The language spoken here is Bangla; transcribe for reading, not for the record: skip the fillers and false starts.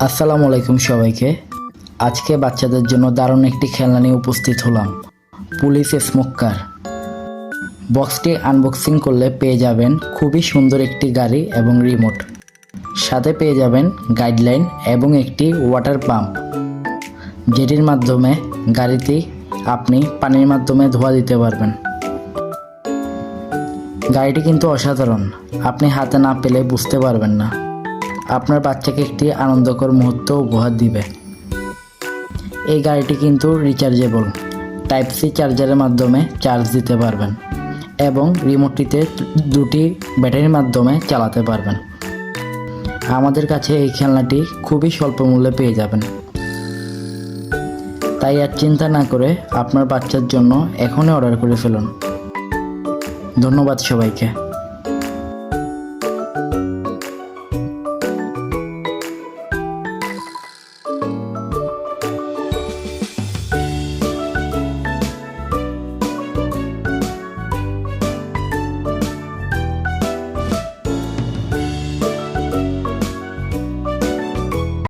আসসালামু আলাইকুম সবাইকে। আজকে বাচ্চাদের জন্য দারুণ একটি খেলনা নিয়ে উপস্থিত হলাম, পুলিশ স্মোক কার। বক্সটি আনবক্সিং করলে পেয়ে যাবেন খুবই সুন্দর একটি গাড়ি এবং রিমোট, সাথে পেয়ে যাবেন গাইডলাইন এবং একটি ওয়াটার পাম্প, যেটির মাধ্যমে গাড়িটি আপনি পানির মাধ্যমে ধোয়া দিতে পারবেন। গাড়িটি কিন্তু অসাধারণ, আপনি হাতে না পেলে বুঝতে পারবেন না। আপনার বাচ্চাকে একটি আনন্দকর মুহূর্ত উপহার দিবে। এই গাড়িটি কিন্তু রিচার্জেবল, টাইপ সি চার্জারের মাধ্যমে চার্জ দিতে পারবেন এবং রিমোটটিতে দুটি ব্যাটারির মাধ্যমে চালাতে পারবেন। আমাদের কাছে এই খেলনাটি খুবই স্বল্প মূল্যে পেয়ে যাবেন, তাই আর চিন্তা না করে আপনার বাচ্চার জন্য এখনই অর্ডার করে ফেলুন। ধন্যবাদ সবাইকে।